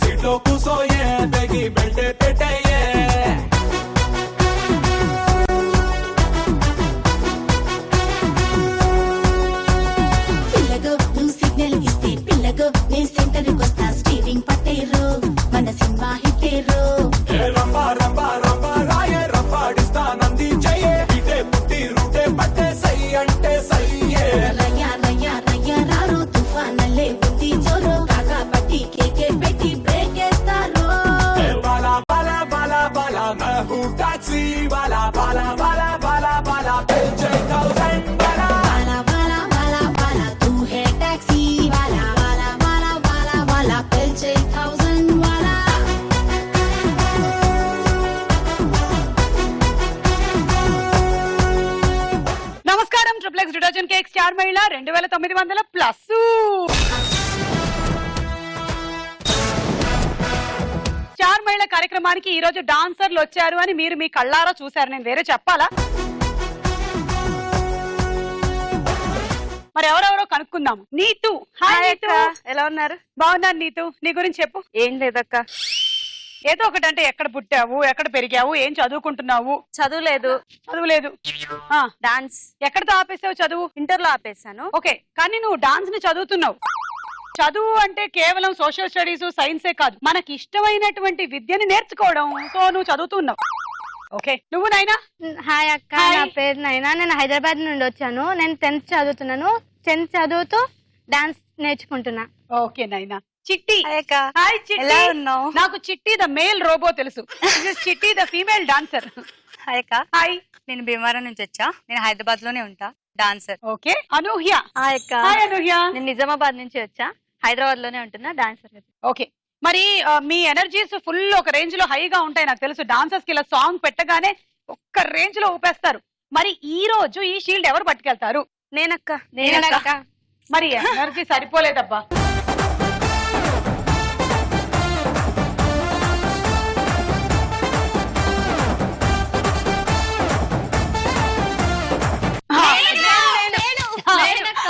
సీట్లో కూసోయే తెగి బెల్టే పెట్టయ్యే పిల్లగో నువ్వు సిగ్నల్ ఇస్తే పిల్లగో నేను సెంటర్కి వస్తా స్టీరింగ్ పట్టేరు మన సినిమా హిట్టేరు రంబా రంబా రంబా రాయే రంబాడిస్తా నంది చెయ్యే ఇటే పుట్టి రూటే పట్టే సై అంటే సయ్యే రయ్యా రయ్యా రయ్యా రారు తుఫానల్లే ఉంది జోరు కాకా పట్టి కేకే పెట్టి బ్రేక్ వేస్తారు బాలా బాలా బాలా బాలా मैं हूँ टैक्सी वाला बाला बाला बाला बाला पेचे 1000 बाला बाला बाला बाला बाला तू है टैक्सी वाला बाला बाला बाला बाला पेचे 1000 वाला నమస్కారం triple X detergent cake star మహిళ 2900 ప్లస్ స్టార్ మహిళ కార్యక్రమానికి ఈ రోజు డాన్సర్లు వచ్చారు అని మీరు మీ కళ్ళారా చూశారు, నేను వేరే చెప్పాలా? మరి ఎవరెవరో కనుక్కుందాము. నీతు, హాయ్ నీతు, ఎలా ఉన్నారు? బాగున్నాను నీతు. నీ గురించి చెప్పు. ఏం లేదక్క, ఏదో ఒకటంటే ఎక్కడ పుట్టావు, ఎక్కడ పెరిగావు, ఏం చదువుకుంటున్నావు? చదువులేదు. చదువులేదు. డాన్స్ ఎక్కడితో ఆపేసావు చదువు? ఇంటర్ లో ఆపేసాను. ఓకే, కానీ నువ్వు డాన్స్ ని చదువుతున్నావు. చదువు అంటే కేవలం సోషల్ స్టడీస్ సైన్సే కాదు, మనకి ఇష్టమైనటువంటి విద్యని నేర్చుకోవడం. సో నువ్వు చదువుతున్నావు. ఓకే, నువ్వు నైనా? హాయ్ అక్క, నా పేరు నైనా. నేను హైదరాబాద్ నుండి వచ్చాను. నేను 10th చదువుతున్నాను. 10th చదువుతూ డాన్స్ నేర్చుకుంటున్నా. ఓకే నైనా. చిట్టి, హాయ్ చిట్టి, ఎలా ఉన్నావు? నాకు చిట్టి ద మేల్ రోబో తెలుసు, చిట్టి ద ఫీమేల్ డాన్సర్. హాయ్ అక్క, హాయ్. నేను భీమవరం నుంచి వచ్చా. నేను హైదరాబాద్ లోనే ఉంటా, డాన్సర్. ఓకే, అనూహ్య. హాయ్ అక్క, హాయ్ అనూహ్య. నేను నిజామాబాద్ నుంచి వచ్చా. హైదరాబాద్ లోనే ఉంటున్నా, డాన్సర్. ఓకే, మరి మీ ఎనర్జీస్ ఫుల్ ఒక రేంజ్ లో హైగా ఉంటాయి నాకు తెలుసు. డాన్సర్స్ కి ఇలా సాంగ్ పెట్టగానే ఒక్క రేంజ్ లో ఊపేస్తారు. మరి ఈ రోజు ఈ షీల్డ్ ఎవరు పట్టుకెళ్తారు? నేనక్క. మరి ఎనర్జీ సరిపోలేదబ్బా.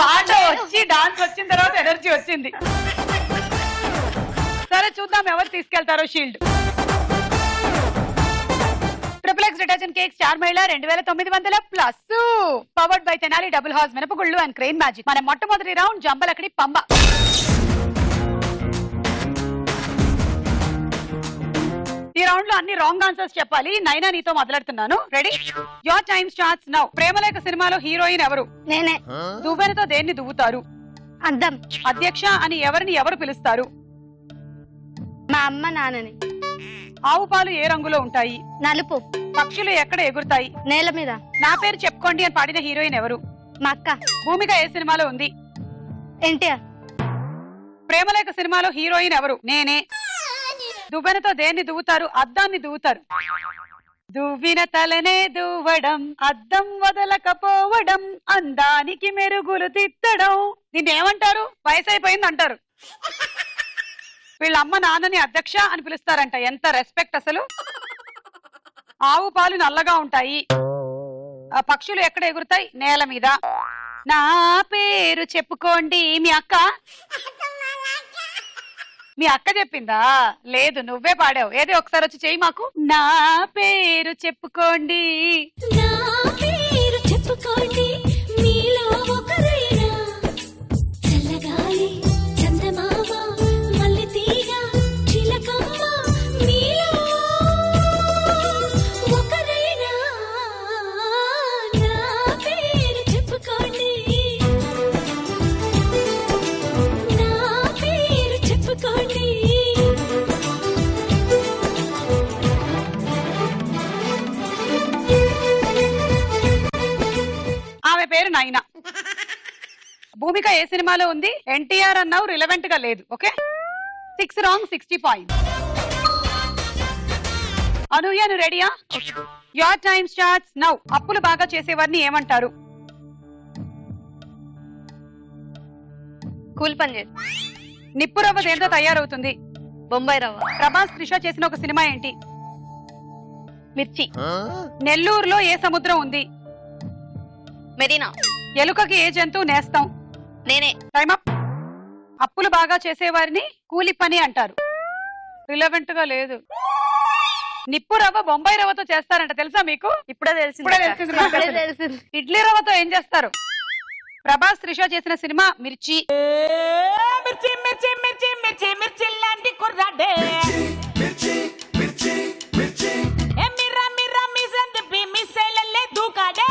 పాట వచ్చి డాన్స్ వచ్చిన తర్వాత ఎనర్జీ వచ్చింది. సరే చూద్దాం ఎవరు తీసుకెళ్తారో shield. Triple X detergent cake star మహిళ 2900 plus powered by Tenali double horse మినపగుళ్ళు అండ్ క్రెయిన్ మ్యాజిక్. మన మొట్టమొదటి రౌండ్ జంబలకడి పంబ. ఈ రౌండ్ లో అన్ని రాంగ్ ఆన్సర్స్ చెప్పాలి. నైనా నీతో మొదలెడుతున్నాను. Ready? Your time starts now. Premalekha సినిమాలో హీరోయిన్ ఎవరు? నేనే. దువ్వెనతో దేన్ని దువ్వుతారు? అద్దం. అధ్యక్ష అని ఎవరిని ఎవరు పిలుస్తారు? మా అమ్మ నాన్నని. ఆవు పాలు ఏ రంగులో ఉంటాయి? నలుపు. పక్షులు ఎక్కడ ఎగురుతాయి? నేల మీద. నా పేరు చెప్పుకోండి అని పాడిన హీరోయిన్ ఎవరు? మా అక్క. భూమిక ఏ సినిమాలో ఉంది? ఎన్టీఆర్. ప్రేమలేఖ సినిమాలో హీరోయిన్ ఎవరు? నేనే. దువ్వెనతో దేన్ని దువ్వుతారు? అద్దాన్ని దువ్వుతారు. దువ్విన తలనే దువ్వడం, అద్దం వదలకపోవడం, అందానికి మెరుగులు తిత్తడం. దీన్ని ఏమంటారు? వయసు అయిపోయింది అంటారు. వీళ్ళ అమ్మ నాన్నని అధ్యక్ష అని పిలుస్తారంట. ఎంత రెస్పెక్ట్ అసలు. ఆవు పాలు నల్లగా ఉంటాయి. పక్షులు ఎక్కడ ఎగురుతాయి? నేల మీద. నా పేరు చెప్పుకోండి. మీ అక్క చెప్పిందా? లేదు, నువ్వే పాడావు. ఏది ఒకసారి వచ్చి చెయ్యి మాకు. నా పేరు చెప్పుకోండి. నా పేరు చెప్పుకోండి, మీలో ఒకరైనా చల్లగాలి చందమామ మల్లె తీగ చిలకమ్మ, మీలో ఒకరైనా నా పేరు చెప్పుకోండి. నా పేరు చెప్పుకోండి. ఆమె పేరు నైనా. భూమిక ఏ సినిమాలో ఉంది? ఎన్టీఆర్ అన్నావు, రిలవెంట్ గా లేదు. Okay, 6 wrong, 60 point. అనూహ్య నువ్వు రెడీయా? Your time starts now. అప్పులు బాగా చేసేవారిని ఏమంటారు? కూలి పని చేసి. నిప్పు రవ్వ దేంతో తయారవుతుంది? బొంబాయి రవ్వ. ప్రభాస్ త్రిష చేసిన ఒక సినిమా ఏంటి? మిర్చి. నెల్లూరులో ఏ సముద్రం ఉంది? మెరీనా. ఎలుకకి ఏ జంతువు నేస్తాం? నేనే. Time up. అప్పులు బాగా చేసేవారిని కూలి పని అంటారు. రిలవెంట్ గా లేదు. నిప్పు రవ్వ బొంబాయి రవ్వతో చేస్తారంట, తెలుసా మీకు? ఇప్పుడే ఇప్పుడే తెలిసింది తెలిసింది నాకు. ఇప్పుడే తెలిసింది. ఇడ్లీ రవ్వతో ఏం చేస్తారు? ప్రభాస్ త్రిష చేసిన సినిమా మిర్చి. మిర్చి మిర్చి మిర్చి మిర్చి మిర్చి లాంటి కుర్రాడే ఏ మిర్రా మిర్రా మిసన్ తిప్పి మిస్సైలల్లే దూకాడే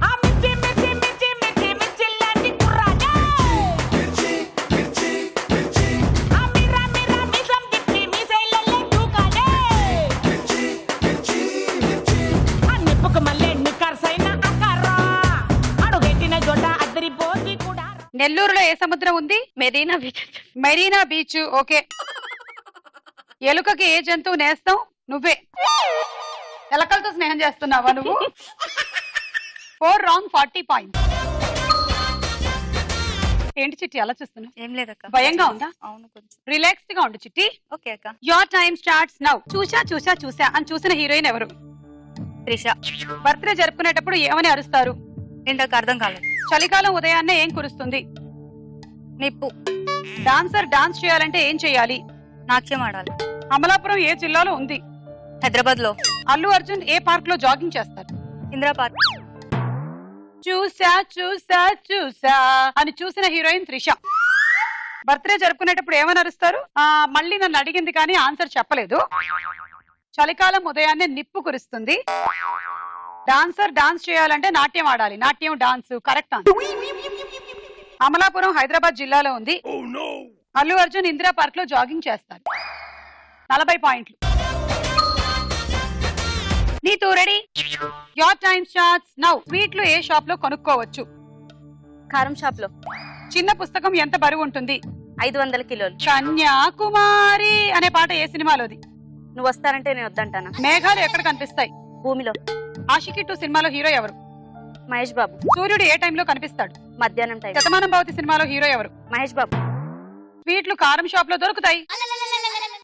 ఆ మిర్చి మిర్చి మిర్చి మిర్చి మిర్చి లాంటి కుర్రాడే ఆ మిర్రా మిర్రా మిసన్ తిప్పి మిస్సైలల్లే దూకాడే ఆ నిప్పుకు మల్లె నిక్కర్సైన ఆకారా అడుగెట్టిన జోట అద్దరిపోతి కూడా. నెల్లూరులో ఏ సముద్రం ఉంది? Marina beach. Marina beach. Okay. ఎలుకకి ఏ జంతువు నేస్తాం? నువ్వే. ఎలకలతో స్నేహం చేస్తున్నావా నువ్వు? 4 రాంగ్, 40 పాయింట్స్. ఏంటి చిట్టి అలా చూస్తున్నా? ఏం లేదక్క. భయంగా ఉందా? అవును కొంచెం. రిలాక్స్డ్ గా ఉండు చిట్టి. ఓకే అక్క. Your time starts now. చూసా చూసా చూసా అని చూసిన హీరోయిన్ ఎవరు? త్రిష. బర్త్డే జరుపుకునేటప్పుడు ఏమని అరుస్తారు? ఏంటక్క అర్థం కాలేదు. చలికాలం ఉదయాన్నే ఏం కురుస్తుంది? నిప్పు. డాన్సర్ డాన్స్ చేయాలంటే ఏం చేయాలి? నాట్యం ఆడాలి. అమలాపురం ఏ జిల్లాలో ఉంది? హైదరాబాద్ లో. అల్లు అర్జున్ ఏ పార్క్ లో జాగింగ్ చేస్తారు? ఇందిరా పార్క్. చూసా చూసా చూసా అని చూసిన హీరోయిన్ త్రిష. బర్త్డే జరుపుకునేటప్పుడు ఏమని అరుస్తారు? మళ్ళీ నన్ను అడిగింది కానీ ఆన్సర్ చెప్పలేదు. చలికాలం ఉదయాన్నే నిప్పు కురుస్తుంది. డాన్సర్ డాన్స్ చేయాలంటే నాట్యం ఆడాలి. నాట్యం dance correct answer. Amalapuram Hyderabad జిల్లాలో ఉంది. అల్లు అర్జున్ ఇందిరా పార్క్ లో జాగింగ్ చేస్తారు. 40 పాయింట్లు. Neetu ready? Your time starts now. స్వీట్లు ఏ షాప్ లో కొనుక్కోవచ్చు? కారం షాప్ లో. చిన్న పుస్తకం ఎంత బరువు ఉంటుంది? 500 కిలోలు. కన్యాకుమారి అనే పాట ఏ సినిమాలోది? నువ్వు వస్తానంటే నేను వద్దంటానా? మేఘాలు ఎక్కడ కనిపిస్తాయి? భూమిలో. ఆషికి 2 సినిమాలో హీరో ఎవరు? మహేష్ బాబు. సూర్యుడు ఏ టైంలో కనిపిస్తాడు? మధ్యాహ్నం టైం. శతమానం భవతి సినిమాలో హీరో ఎవరు? మహేష్ బాబు. స్వీట్లు కారం షాప్ లో దొరుకుతాయి.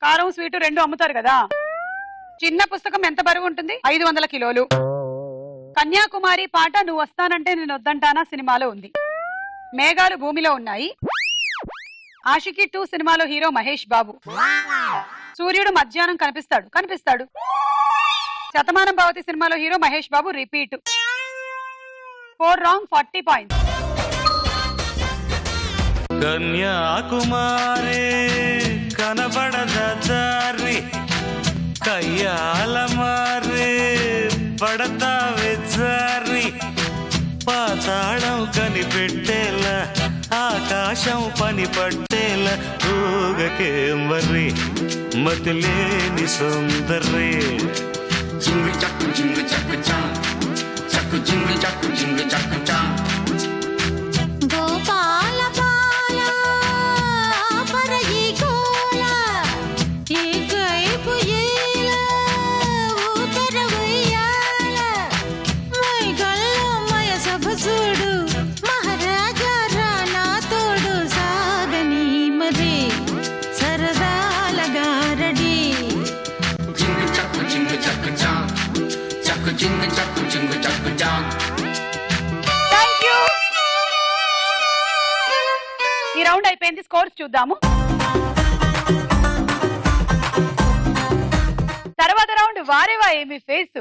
కారం స్వీటు 2 అమ్ముతారు కదా. చిన్న పుస్తకం ఎంత బరువు ఉంటుంది? 500 కిలోలు. కన్యాకుమారి పాట నువ్వు వస్తానంటే నేను వద్దంటానా సినిమాలో ఉంది. మేఘాలు భూమిలో ఉన్నాయి. ఆషికి 2 సినిమాలో హీరో మహేష్ బాబు. సూర్యుడు మధ్యాహ్నం కనిపిస్తాడు. శతమానం భవతి సినిమాలో hero Mahesh Babu. Repeat. 4 wrong, 40 points. Kanyakumari కనబడదారి కయ్యాల మారి పడతావే జారి పాతాళం కనిపెట్టేలా ఆకాశం పని పట్టేలా ఊగకే మరి మతిలేని సుందరి జింగు చక్కు చా చక్కు జింగు చక్కు చా గోపాల బాల పరగి గోల ఏకైపు ఏల ఉతర ఉయ్యాల మై గల్లో మయ సభసుడు మహారాజా రానా తోడు సాగని మది సరదాల గారడి జింగు చక్కు చా చక్కు జింగు చక్కు చా. Thank you. ఈ రౌండ్ అయిపోయింది. స్కోర్స్ చూద్దాము. తర్వాత రౌండ్ వారేవా ఏమి ఫేస్.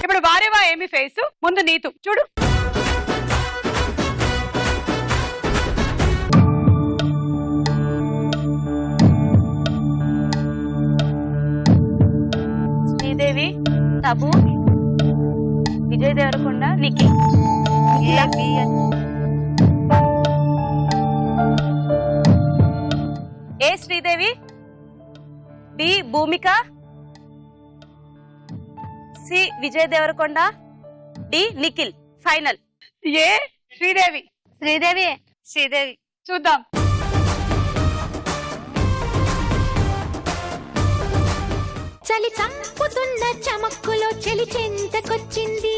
ఇప్పుడు వారేవా ఏమి ఫేస్. ముందు నీతు చూడు. Sridevi, Tabu, Vijay Deverakonda, Nikhil. A Sridevi, B Bhumika, C Vijay Deverakonda, D Nikhil. Final. A Sridevi. Sridevi. చూద్దాం. చలి చంపుతున్న చమక్కులో చెలి చెంతకొచ్చింది.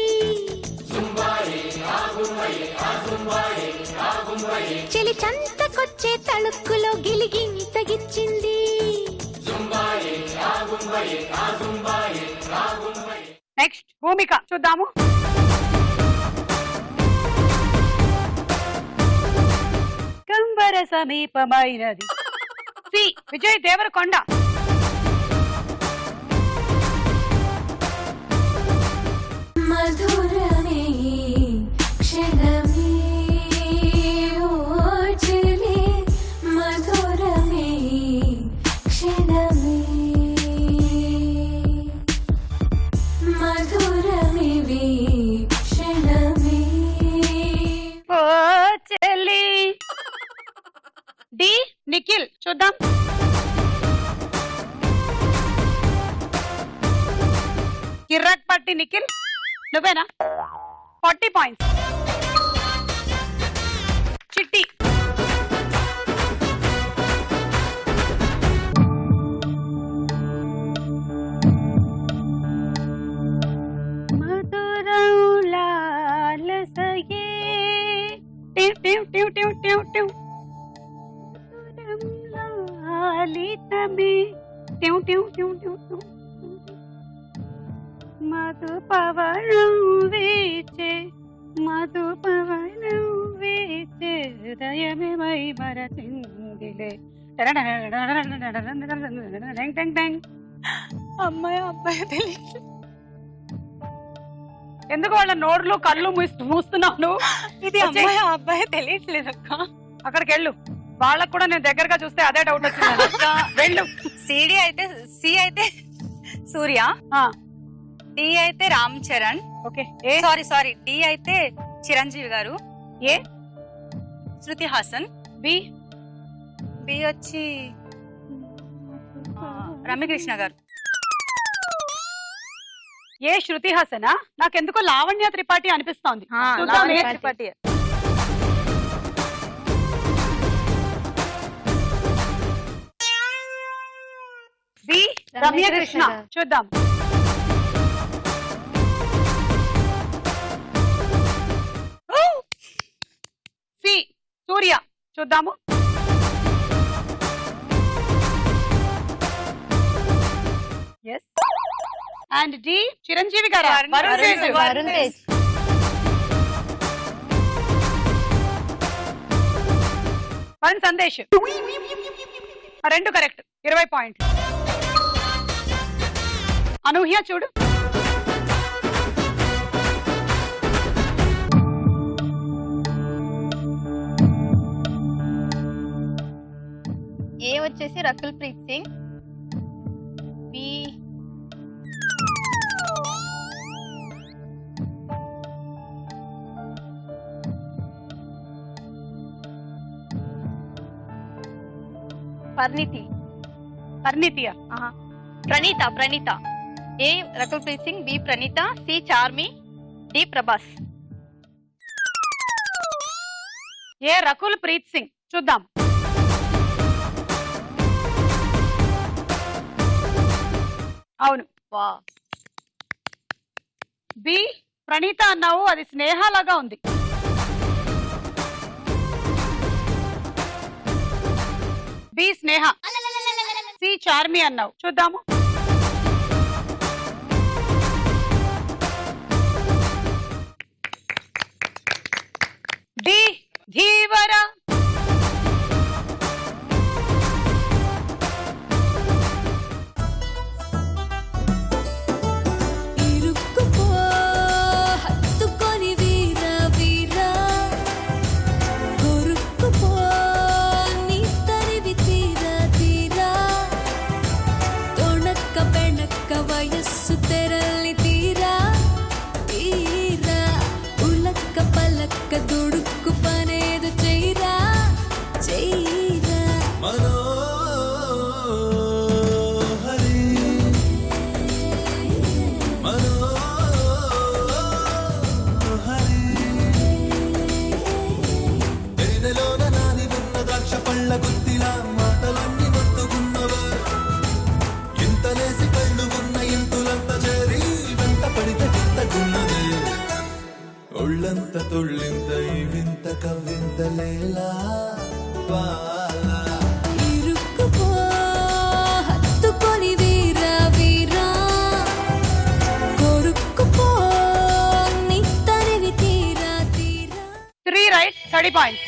చెలి చంతకొచ్చే తళుక్కులో గిలిగింతగిచ్చింది. నెక్స్ట్ భూమిక చూద్దాము. సమీపమైనది. సి విజయ్ దేవరకొండ. మధురమే క్షణమే ఓచలే మధురమే క్షణమే మధురమే క్షణమే. ఓ చెల్లి. డి నిఖిల్. చూద్దాం. కిర్రక్ పట్టి నిఖిల్ నువ్వేనా? 40 పాయింట్స్. చిట్టి. మధురౌలాలసయే టివ్ టివ్ టివ్ టివ్ టివ్ టివ్ మధురంలాలితమే టివ్ టివ్ టివ్ టివ్ టివ్ మధుపవనం వీచే మధుపవనం వీచే హృదయమే మై మరచిందిలే. అమ్మాయి అబ్బాయి తెలియదు. ఎందుకు వాళ్ళ నోర్లు కళ్ళు మూస్తున్నావు నువ్వు? ఇది అమ్మాయి అబ్బాయి తెలియట్లేదు అక్క. అక్కడికి వెళ్ళు. వాళ్ళకు కూడా నేను దగ్గరగా చూస్తే అదే డౌట్ వచ్చింది. వెళ్ళు. సిడి అయితే సి అయితే సూర్య, డి అయితే Ram Charan, okay. Sorry D అయితే చిరంజీవి గారు, ఏ శృతి హాసన్, బి వచ్చి రమ్యకృష్ణ గారు. ఏ శృతి హాసనా? నాకెందుకో లావణ్య త్రిపాఠి అనిపిస్తోంది. చూద్దాం. లావణ్య ఏ త్రిపాఠి. బి రమ్యకృష్ణ. చూద్దాం. సి సూర్య. చూద్దాము. అండ్ డి చిరంజీవి గారా? వరుణ్ తేజ్. వరుణ్ తేజ్. వరుణ్ సందేశ్. రెండు కరెక్ట్. 20 పాయింట్లు. అనూహ్య చూడు. ఏ వచ్చేసి రకుల్ ప్రీత్ సింగ్, బి పరిణితియా? Praneetha. A Rakul Preet Singh, B Praneetha, C Charmi, D Prabhas. A Rakul Preet Singh. చూద్దాం. అవును. బి ప్రణీత అన్నావు, అది స్నేహలాగా ఉంది. బి స్నేహ. సి చార్మి అన్నావు. చూద్దాము. డి ధీవరా. ఒళ్ళంత తొళ్ళింత ఈ వింత కవ్వింత లేలా వాలా. ఇరుక్కుపో హత్తుకొని వీరా వీరా కొరుక్కుపో నీ తరివి తీరా తీరా. 3 రైట్. 30 పాయింట్స్.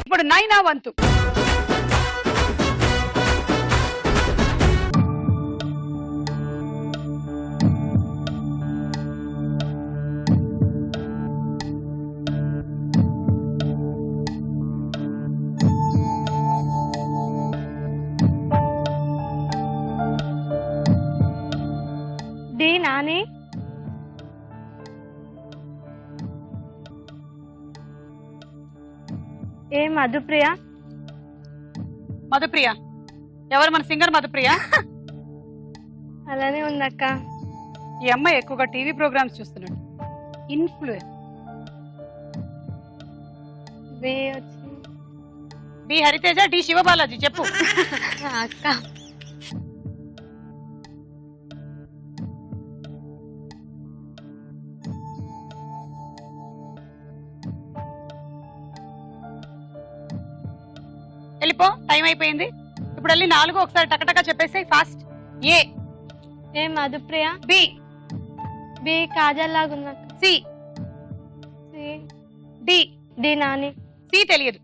ఇప్పుడు నైనా వంతు. డి నాని. ఏ మధుప్రియ. మధుప్రియ ఎవరు? మన సింగర్ మధుప్రియ. అలానే ఉందక్క. ఈ అమ్మాయి ఎక్కువగా టీవీ ప్రోగ్రామ్స్ చూస్తున్నాడు. ఇన్ఫ్లుయెన్స్. బి వచ్చి బి హరితేజ, డి శివబాలాజీ. చెప్పు. అక్క వెళ్ళిపో, టైం అయిపోయింది. ఇప్పుడు వెళ్ళి 4 ఒకసారి టకటక చెప్పేసి fast. A A Madhupriya. B B Kajal లాగా ఉందక్క. C C D D Nani. C తెలియదు.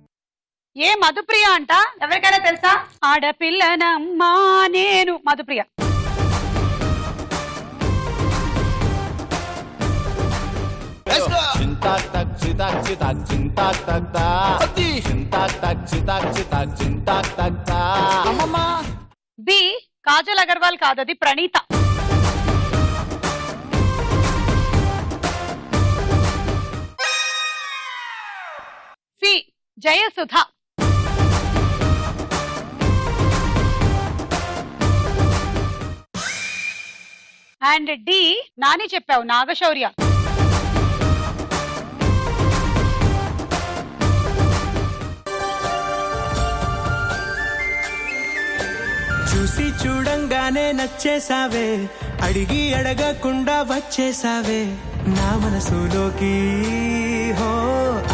ఏ మధుప్రియ అంట. ఎవరికైనా తెలుసా? ఆడపిల్లనమ్మా నేను. మధుప్రియ. బి కాజల్ అగర్వాల్ కాదు, అది Praneetha. C Jayasudha. And D Nani చెప్పావు, నాగశౌర్య. చూసి చూడంగానే నచ్చేసావే, అడిగి అడగకుండా వచ్చేసావే నా మనసులోకి. హో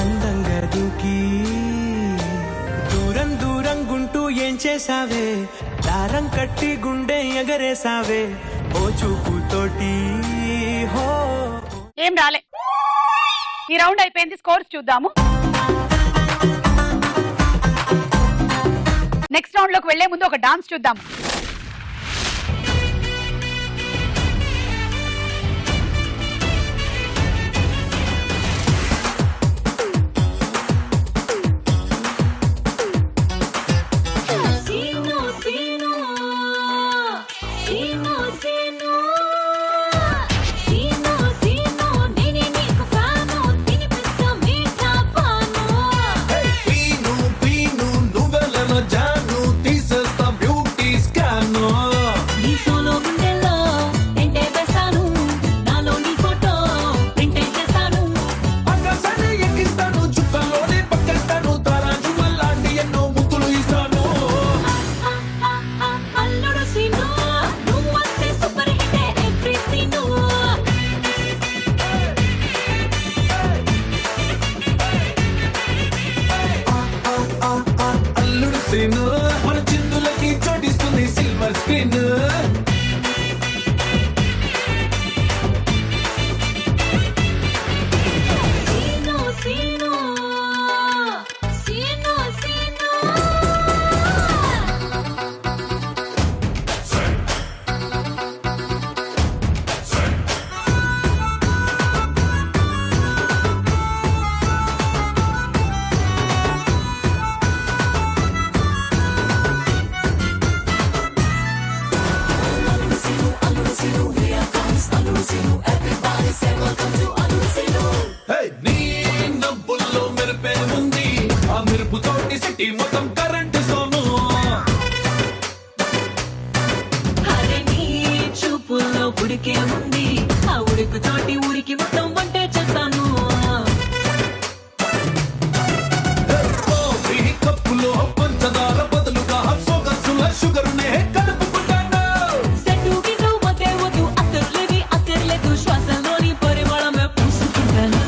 అందంగా దూకి దూరం దూరం గుంటూ ఏం చేసావే, దారం కట్టి గుండె ఎగరేసావే ఓ చూపుతోటి. హో ఏం రాలే. ఈ రౌండ్ అయిపోయింది. స్కోర్స్ చూద్దాము. నెక్స్ట్ రౌండ్ లోకి వెళ్లే ముందు ఒక డాన్స్ చూద్దాం. మన చిందులకి చోటిస్తుంది సిల్వర్ స్క్రీన్. నీ నవ్వుల్లో మెరుపే ఉంది, ఆ మెరుపుతోటి సిటీ మొత్తం కరెంటు సోను. చూపుల్లో ఉడికే ఉంది, ఆ ఉడుకుతోటి ఊరికి మొత్తం వంటే చేస్తాను. కప్పులో పంచదార బదులుగా సొగసుల షుగరునే కలుపుకుంటాను. సెట్టుకి వద్దే వద్దు, అక్కర్లేవి అక్కర్లేదు, శ్వాసలోని పరిమళమే పూసుకుంటాను.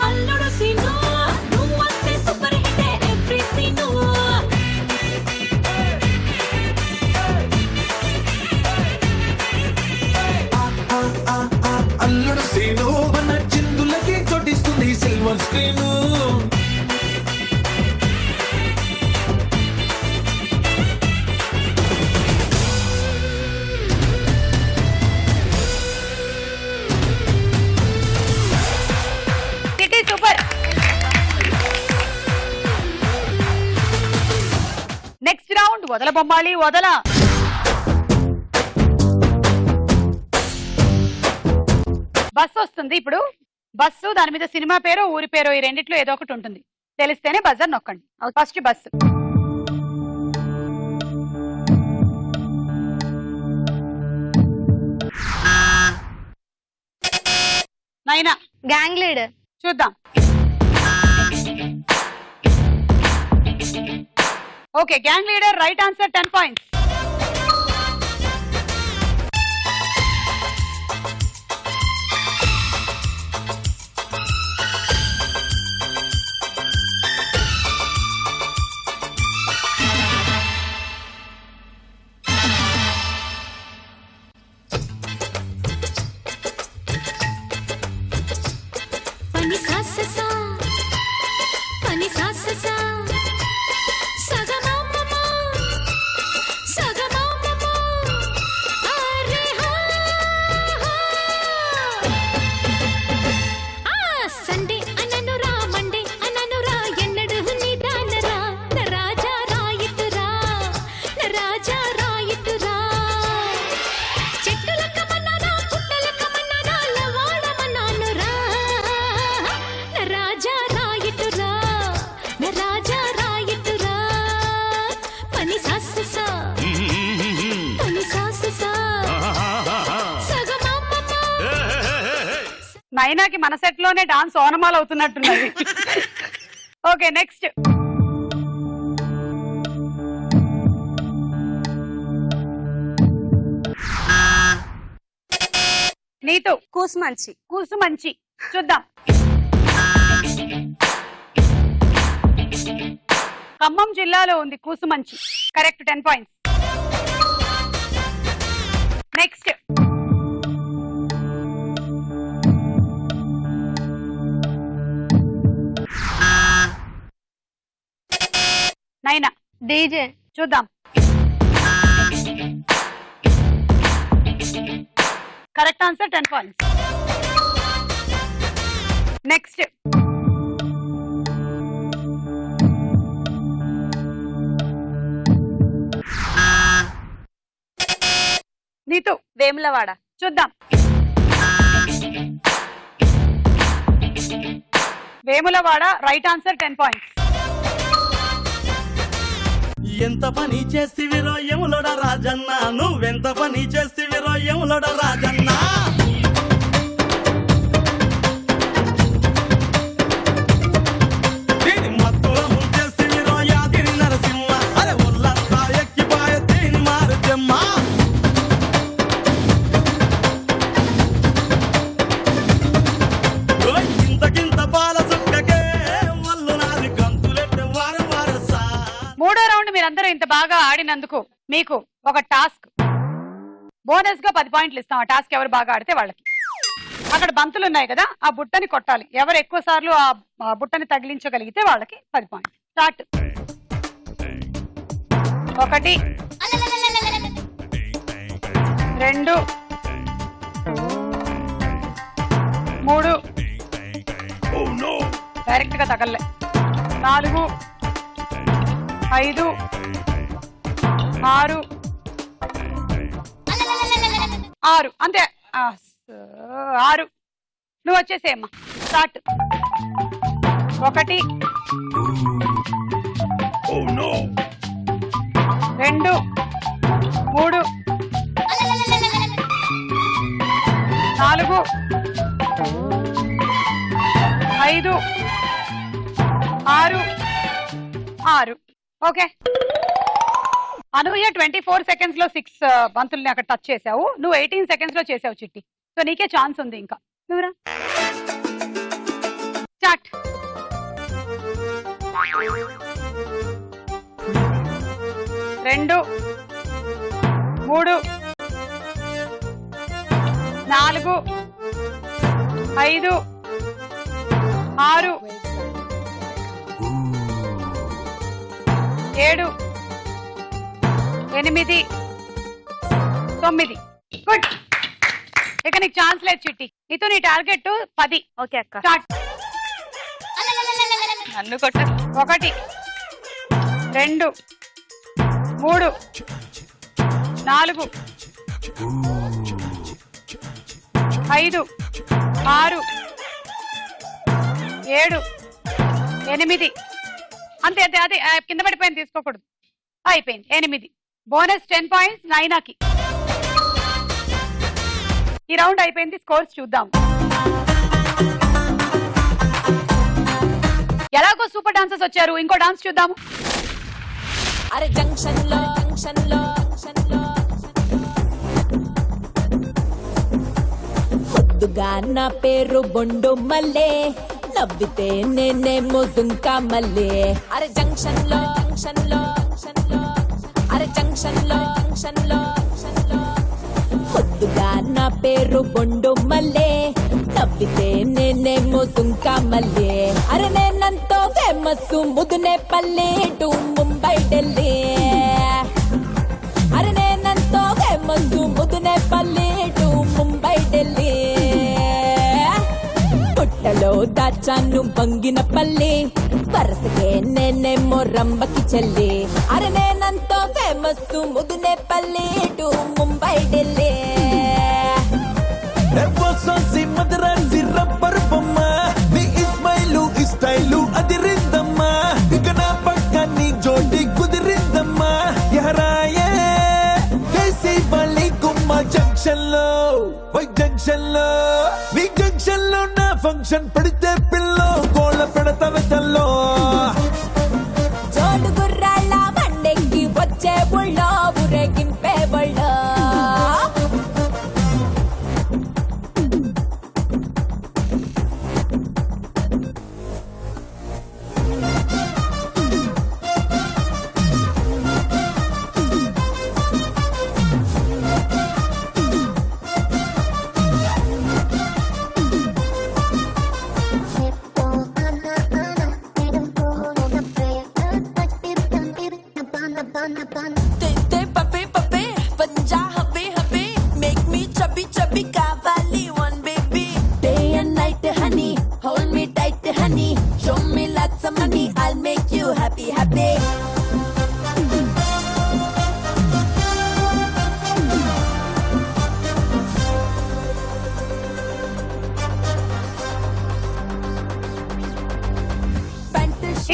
అల్లుడు సీను నువ్వు వస్తే super hit every scene. Alludu Seenu మన చిందులకి చోటిస్తుంది సిల్వర్ స్క్రీన్. చిట్టి సూపర్. నెక్స్ట్ రౌండ్ వదల బొమ్మాలి వదల. బస్సు వస్తుంది ఇప్పుడు. బస్సు, దాని మీద సినిమా పేరు, ఊరి పేరు, ఈ రెండిట్లో ఏదో ఒకటి ఉంటుంది. తెలిస్తేనే బజర్ నొక్కండి. First bus. నైనా గ్యాంగ్ లీడర్. చూద్దాం. Okay, gang leader right answer, 10 points. పని సాససా పని సాససా సగమమమ సగమమమ అరే హా ఆ సండే అననురా మండే అననురా ఎన్నడు నిదానరా రాజా రాయితురా రాజా రాయితురా చెట్టుల కమనరా పుట్టల కమనరా లవాడమనానురా రాజా రాయితురా రాజా రాయితురా పని సాససా పని సాససా సగమమమ నైనాకి మన సెట్ లోనే డాన్స్ ఓనమాల్ అవుతున్నట్టున్నది. Okay, next. నీతు కూసుమంచి. కూసుమంచి. చూద్దాం. ఖమ్మం జిల్లాలో ఉంది Kusumanchi. Correct, 10 points. Next. Naina DJ. చూద్దాం. Correct answer, 10 points. Next. Neetu Vemulawada. చూద్దాం. Vemulawada right answer, 10 points. ఎంత పని చేసివిరో యములోడ రాజన్న, నువ్వెంత పని చేసివిరో యములోడ రాజన్న. మత్తుల ముంచేసివిరో యాదిరి నరసింహ, అరే ఒళ్ళంతా ఎక్కిపాయ తేని మారు జమ్మ. ఇంతకింత బాల సుక్కకే వల్లు నాది గంతులెట్టే వారం వారసా. మూడో రౌండ్ మీరందరూ ఇంత బాగా ఆడినందుకు మీకు ఒక టాస్క్. బోనస్ గా 10 పాయింట్లు ఇస్తాం. ఆ టాస్క్ ఎవరు బాగా ఆడితే వాళ్ళకి. అక్కడ బంతులు ఉన్నాయి కదా, ఆ బుట్టని కొట్టాలి. ఎవరు ఎక్కువ సార్లు ఆ బుట్టని తగిలించగలిగితే వాళ్ళకి 10 పాయింట్లు. స్టార్ట్. 1 2 3 డైరెక్ట్ గా తగలే. 4 5 6 6 అంతే. 6. నువ్వు వచ్చేసేమ్మా. స్టార్ట్. 1 2 3 4 5 6 6. ఓకే, అనూయ 24 సెకండ్స్ లో 6 బంతుల్ని అక్కడ టచ్ చేసావు. నువ్వు 18 సెకండ్స్ లో చేసావు చిట్టి. సో నీకే ఛాన్స్ ఉంది ఇంకా. నువ్వురా. స్టార్ట్. 2 3 4 5 6 7 8 9. గుడ్. ఇక నీకు ఛాన్స్ లేదు చిట్టి. నీతో నీ టార్గెట్ 10. ఓకే అక్క. స్టార్ట్. నన్ను కొట్ట 1 2 3 4 5 6 7 8 అంతే అంతే అది కింద పడిపోయింది తీసుకోకూడదు అయిపోయింది 8 బోనస్ 10 పాయింట్స్ నైనాకి ఈ రౌండ్ అయిపోయింది స్కోర్స్ చూద్దాం ఎలాగో సూపర్ డాన్సర్స్ వచ్చారు ఇంకో డాన్స్ చూద్దాము అరే జంక్షన్ లో ముద్దుగా నా పేరు బొండు మల్లే నవ్వితే నేనేమో జుంకా మల్లే అరే జంక్షన్ లో అరే జంక్షన్ లో ముద్దుగా నా పేరు బొండు మల్లే నవ్వితే నేనేమో జుంకా మల్లే అరే నేనంతో ఫేమస్ ముదునే పల్లె టు ముంబై ఢిల్లీ అరే నేనంతో ఫేమస్ ముదునే పల్లె టు ముంబై ఢిల్లీ పుట్టలో దాచాను బంగిన పల్లి వరసకే నేనేమో రంబకి చెల్లి అరే నేనంతో ఫేమస్ ముదునే పల్లి టు ముంబై ఢిల్లీ మదరాసి రబ్బర్ బొమ్మ నీ ఇస్మైలు ఇస్టైలు అది రిందమ్మా ఇక నా పక్క నీ జోడి కుదిరిందమ్మా ఎహరాయే దేశీ బలి గుమ్మ జంక్షన్ లో వై జంక్షన్ లో నీ జంక్షన్ లో నా ఫంక్షన్ పడితే పిల్లో గోళ పెడతా వెతల్లో జోడు గుర్రాళ్ళ బండెక్కి వచ్చే బుళ్ళో ఊరేగింపే బుళ్ళో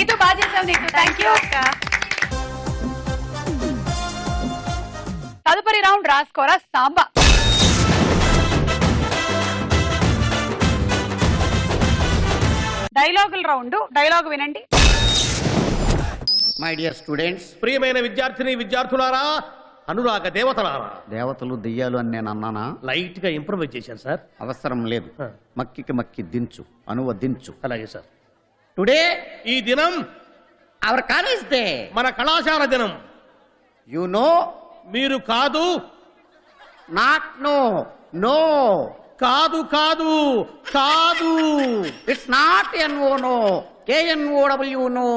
నీతో బాగా చేసావు నీకు థ్యాంక్ యూ తదుపరి రౌండ్ రాసుకోరా సాంబా డైలాగుల రౌండ్ డైలాగ్ వినండి మై డియర్ స్టూడెంట్స్, ప్రియమైన విద్యార్థులారా, అనురాగ దేవతలారా. దేవతలు దెయ్యాలు అని నేను అన్నానా? లైట్ గా ఇంప్రూవైజ్ చేశాను సార్. అవసరం లేదు, మక్కికి మక్కి దించు, అనువదించు. అలాగే సార్. టుడే ఈ దినం అవర్ కాలేజ్ డే, మన కళాశాల దినం. యు నో, మీరు కాదు. నాట్ నో, నో కాదు కాదు కాదు. It's not N O no, KNOW no.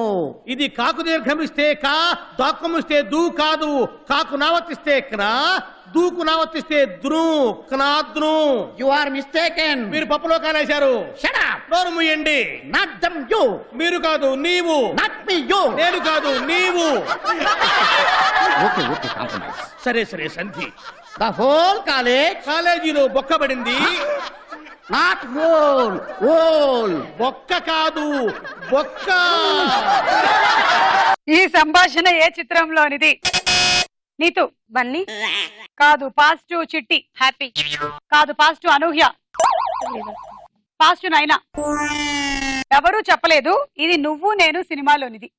ఇది కాకు దీర్ఘమిస్తే కా, దాక్కుమిస్తే దూ కాదు. కాకు నావర్తిస్తే క్నా, దూకు నావర్తిస్తే ద్రు, క్నాద్రు. You are mistaken. మీరు పప్పులో కాలేశారు. Shut up. నోరు మూయండి. Not dum you. మీరు కాదు నీవు. Not me you. నేను కాదు నీవు. Okay okay, compromise. సరే సరే సంధి. ద హోల్ కాలేజీలో బొక్కబడింది. Not whole, whole. బొక్క కాదు బొక్క. ఈ సంభాషణ ఏ చిత్రంలోనిది? నీతు బన్నీ కాదు. పాస్ట్ చిట్టి హ్యాపీ కాదు. పాస్ట్ అనూహ్య పాస్ట్ నైనా. ఎవరూ చెప్పలేదు. ఇది నువ్వు నేను సినిమాలోనిది.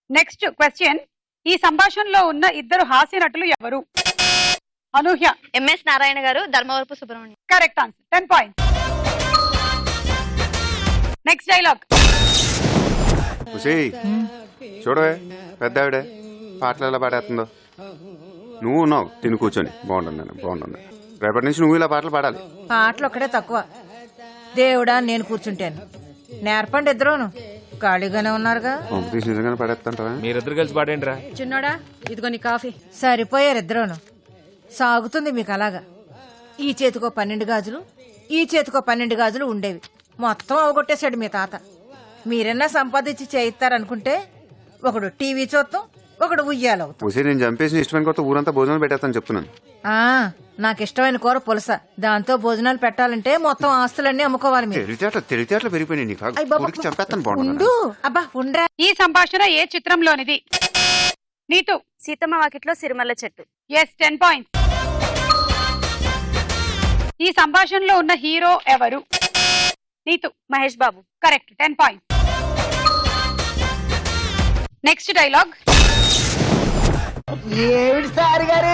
Next question. ఈ సంభాషణలో ఉన్న ఇద్దరు హాస్య నటులు ఎవరు? అనూహ్య, MS నారాయణ గారు, Dharmavarapu Subrahmanyam. Correct answer, 10 points. Next dialogue. చూడవే పెద్ద ఆవిడే పాటలు ఎలా పాడేస్తుందో. నువ్వు ఉన్నావు తిని కూర్చొని. బాగుంటుంది. రేపటి నుంచి నువ్వు ఇలా పాటలు పాడాలి. పాటలు ఒక్కడే తక్కువ. దేవుడా నేను కూర్చుంటాను. నేర్పండి ఇద్దరును. ఖాళీగానే ఉన్నారుగా. కాంపిటీషన్ నిజంగానే పాడేస్తుంటావా? మీరిద్దరు కలిసి పాడేండి రా. చిన్నోడా ఇదిగో నీ కాఫీ. సరిపోయారు ఇద్దరును. సాగుతుంది మీకు అలాగా. ఈ చేతికో 12 గాజులు, ఈ చేతికో 12 గాజులు ఉండేవి. మొత్తం అవగొట్టేశాడు మీ తాత. మీరన్నా సంపాదించి చేయిస్తారనుకుంటే ఒకడు టీవీ చూస్తాం, ఒకడు ఉయ్యాలవుతాం. ఉసి నేను చంపేసి ఇష్టమైన కొత్త ఊరంతా భోజనం పెట్టేస్తాను చెప్తున్నాను. నాకు ఇష్టమైన కూర పులస, దాంతో భోజనాలు పెట్టాలంటే మొత్తం ఆస్తులన్నీ అమ్ముకోవాలి మీరు. తెలివితేటలు పెరిగిపోయినాయి నీకు. చంపేస్తాను బాగుండు. అబ్బా ఉండ్రా. ఈ సంభాషణ ఏ చిత్రంలోనిది? నీతు. సీతమ్మ వాకిట్లో సిరిమల్ల చెట్టు. Yes, 10 points. ఈ సంభాషణలో ఉన్న హీరో ఎవరు? Neetu. Mahesh Babu. Correct, 10 points. Next dialogue. ఏమిటి సార్ గారు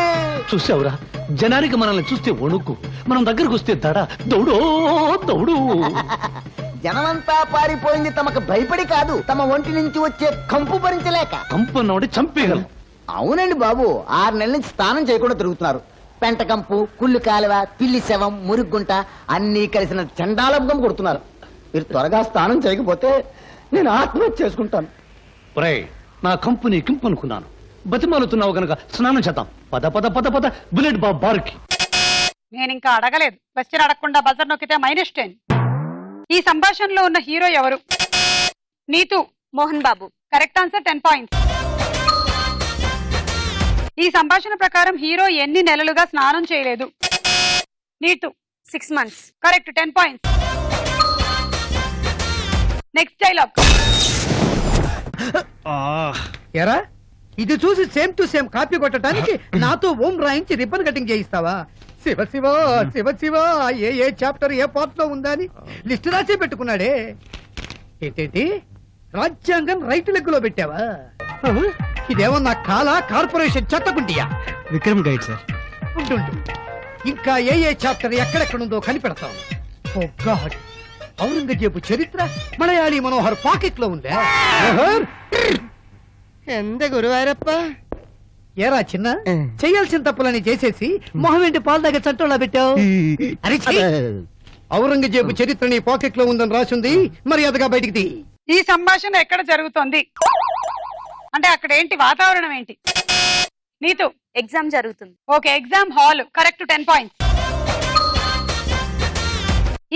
చూసావురా, జనానికి మనల్ని చూస్తే వణుకు, మనం దగ్గరకు వస్తే దడ, దౌడో దౌడు. జనమంతా పారిపోయింది తమకు భయపడి కాదు, తమ ఒంటి నుంచి వచ్చే కంపు భరించలేక. కంపు అన్నవాడి చంపేయగలం. అవునండి బాబు, 6 నెలల నుంచి స్నానం చేయకుండా తిరుగుతున్నారు. పెంట కంపు, కుళ్ళు కాలువ, పిల్లి శవం, మురుగుంట అన్నీ కలిసిన చండాలభం కొడుతున్నారు. మీరు త్వరగా స్నానం చేయకపోతే నేను ఆత్మహత్య చేసుకుంటాను. నా కంపెనీ కింపు అనుకున్నాను, బతిమాలుతున్నావు గనక స్నానం చేద్దాం. పద పద పద పద బుల్లెట్ బార్కి. నేను ఇంకా అడగలేదు, క్వశ్చన్ అడగకుండా బజర్ నొక్కితే -10. ఈ సంభాషణలో ఉన్న హీరో ఎవరు? Neetu. Mohan Babu. Correct answer, 10 points. ఈ సంభాషణ ప్రకారం హీరో ఎన్ని నెలలుగా స్నానం చేయలేదు? Neetu. 6 months. Correct, 10 points. Next dialogue. ఎరా, ఇది చూసి సేమ్ టు సేమ్ కాపీ కొట్టడానికి నాతో ఓం రాయించి రిబ్బన్ కటింగ్ చేయిస్తావా? శివ శివ శివ శివ, ఏ చాప్టర్ ఏ పార్ట్ లో ఉందా అని లిస్ట్ రాసే పెట్టుకున్నాడే. ఏంటేంటి, రాజ్యాంగం రైట్ లెగ్ లో పెట్టావా? ఇదేమన్నా కాలా కార్పొరేషన్ చెత్తకుంటియా? Vikram guide sir. ఉంటుండు, ఇంకా ఏ చాప్టర్ ఎక్కడెక్కడుందో కనిపెడతాం. ఓ గాడ్, ఔరంగజేబు చరిత్ర మలయాళీ మనోహర్ పాకెట్ లో ఉందా? ఎంత గురువారప్ప. ఏరా చిన్న, చేయాల్సిన తప్పులని చేసేసి మొహం ఏంటి పాలు దగ్గర చట్టంలా పెట్టావు? అరే ఔరంగజేబు చరిత్ర నీ పాకెట్ లో ఉందని రాసింది, మర్యాదగా బయటికి తీ. ఈ సంభాషణ ఎక్కడ జరుగుతోంది? అంటే అక్కడ ఏంటి వాతావరణం ఏంటి? నీతు. ఎగ్జామ్ జరుగుతుంది. Okay, exam hall. Correct, 10 points.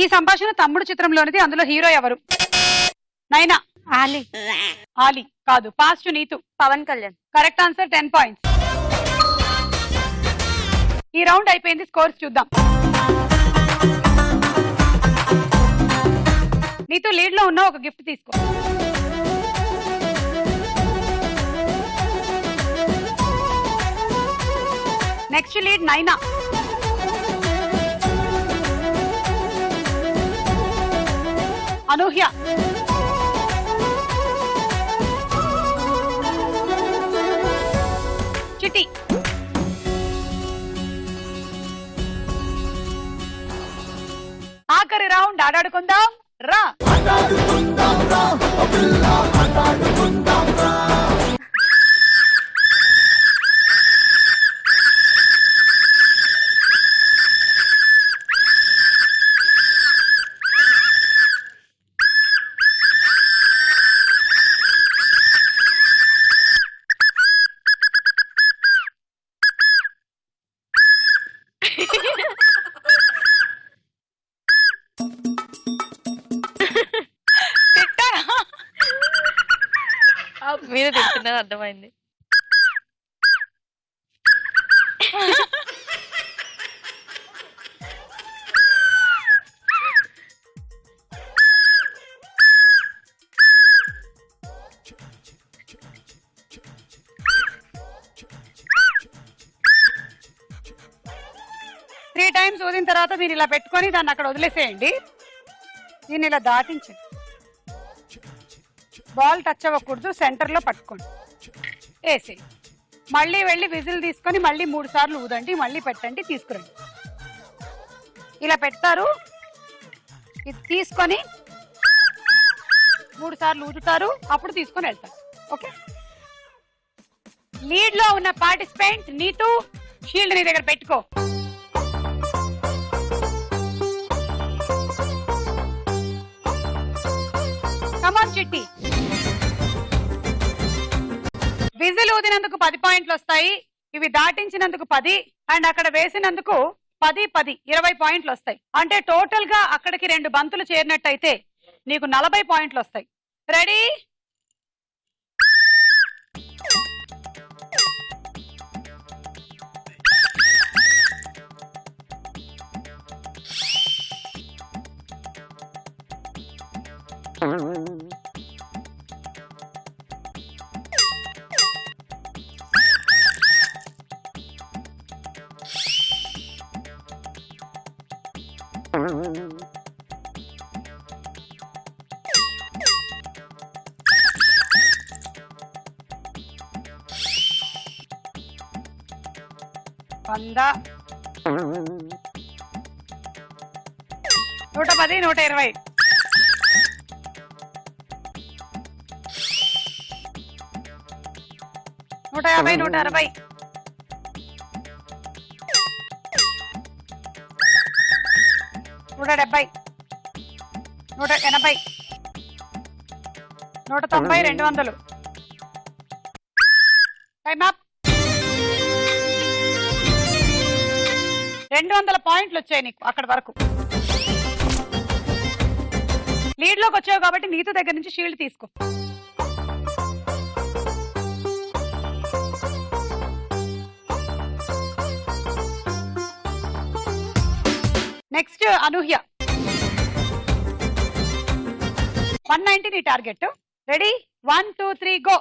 ఈ సంభాషణ తమ్ముడు చిత్రంలోనిది, అందులో హీరో ఎవరు? నైనా. ఆలీ. ఆలీ కాదు, pass. Neetu. Pawan Kalyan. Correct answer, 10 points. ఈ రౌండ్ అయిపోయింది, స్కోర్స్ చూద్దాం. నీతు లీడ్ లో ఉన్న ఒక గిఫ్ట్ తీసుకో. నెక్స్ట్ లీడ్ నైనా. అనూహ్య. చిటి. ఆఖరి రౌండ్ ఆడాడుకుందాం రా. మీరు తింటున్నారు, అర్థమైంది. త్రీ టైమ్స్ ఊదిన తర్వాత మీరు ఇలా పెట్టుకొని దాన్ని అక్కడ వదిలేసేయండి. దీన్ని ఇలా దాటించండి. బాల్ టచ్ అవ్వకూడదు, సెంటర్ లో పట్టుకోండి, వేసి మళ్ళీ వెళ్ళి విజిల్ తీసుకొని మళ్ళీ 3 సార్లు ఊదండి, మళ్ళీ పెట్టండి, తీసుకురండి. ఇలా పెడతారు, ఇది తీసుకొని 3 సార్లు ఊదుతారు, అప్పుడు తీసుకొని వెళ్తారు. ఓకే, లీడ్ లో ఉన్న పార్టిసిపెంట్ నీతు, షీల్డ్ నీ దగ్గర పెట్టుకో. కమాన్ చిట్టి. విజిల్ ఊదినందుకు 10 పాయింట్లు వస్తాయి, ఇవి దాటించినందుకు 10, అండ్ అక్కడ వేసినందుకు 10, 10, 20 పాయింట్లు వస్తాయి. అంటే టోటల్ గా అక్కడికి 2 బంతులు చేరినట్టయితే నీకు 40 పాయింట్లు వస్తాయి. రెడీ వంద 110 120 150 160 170 180 190 200 టైమ్ అప్ 200 పాయింట్లు వచ్చాయి నీకు అక్కడ వరకు. లీడ్ లోకి వచ్చావు కాబట్టి నీతు దగ్గర నుంచి షీల్డ్ తీసుకో. నెక్స్ట్ అనూహ్య 190 నీ టార్గెట్. Ready 1 2 3 go.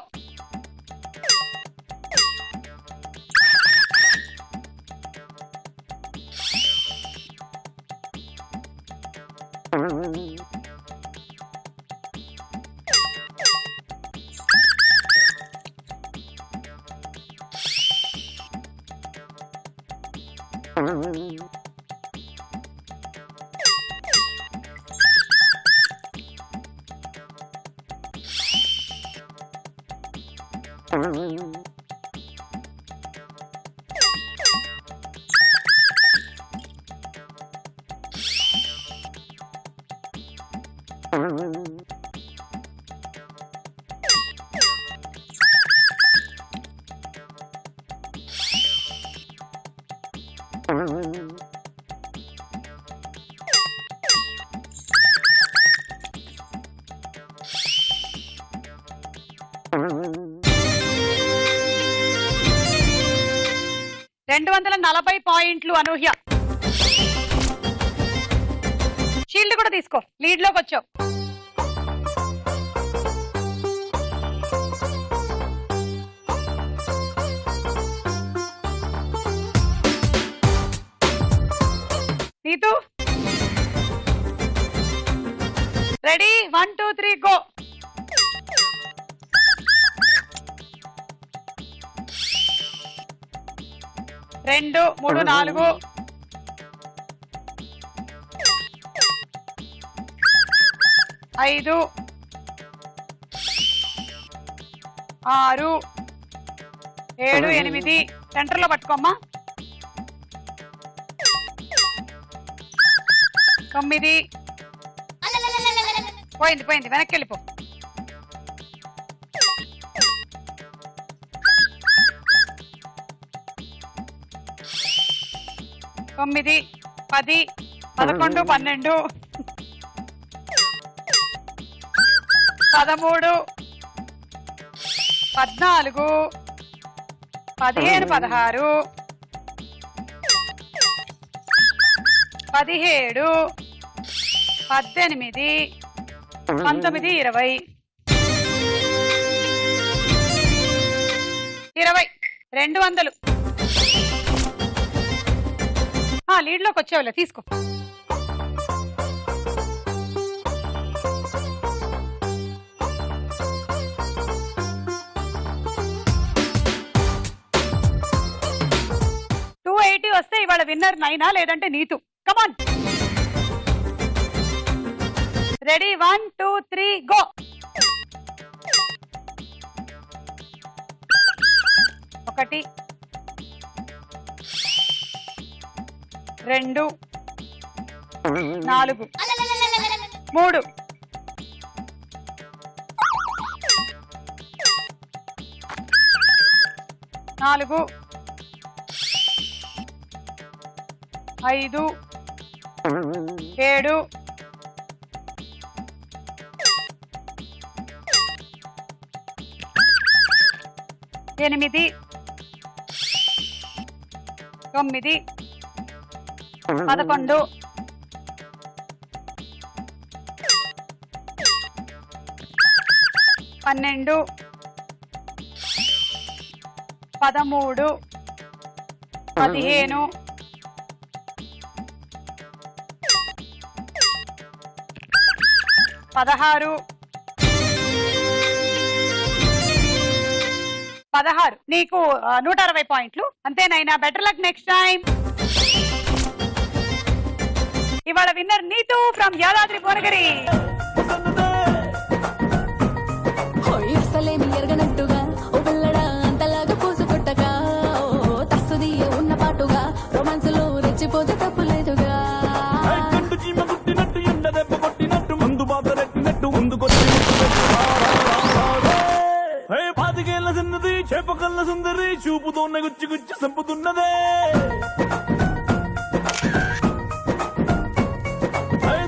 పాయింట్లు అనూహ్య. షీల్డ్ కూడా తీసుకో, లీడ్ లోకి వచ్చావు. Neetu ready 1 2 3 go. రెండు 3 4 5 6 7 8 సెంటర్ లో పట్టుకోమ్మా. 9 పోయింది వెనక్కి వెళ్ళిపో. 9 10 11 12 13 14 15 16 17 18 19 20 200 లీడ్ లోకి వచ్చావులే, తీసుకో. వస్తే ఇవాళ విన్నర్ నైనా లేదంటే నీతు. Come on ready 1 2 3 go. ఒకటి 2 4 3 4 5 7 8 9 11 12 13 15 16 నీకు 160 పాయింట్లు అంతేనైనా. Better luck next time. ఇవాళ విన్నర్ నీతు ఫ్రమ్ యాదాద్రి భువనగిరి. అసలేమి ఎరగనట్టుగా ఓ పిల్లడా అంతలాగా పూసుకొట్టగా తస్సుదియ ఉన్న పాటుగా రొమాన్స్ లో రెచ్చిపోతే తప్పులేదుగా. పాతికేళ్ల చిన్నది చేపకల్ల సుందరి చూపుతోన్న గుచ్చి గుచ్చి సంపుతున్నదే.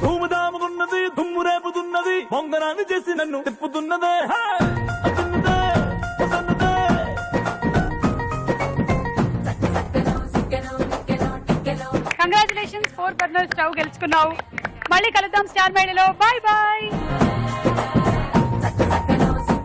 ధూముదాముకున్నది దుమ్ము రేపుతున్నది పొంగనాన్ని చేసి నన్ను తిప్పుతున్నదే. కంగ్రాచులేషన్స్ 4 బర్నర్ స్టవ్ గెలుచుకున్నావు. మళ్ళీ కలుద్దాం స్టార్ మేడలో. Bye bye.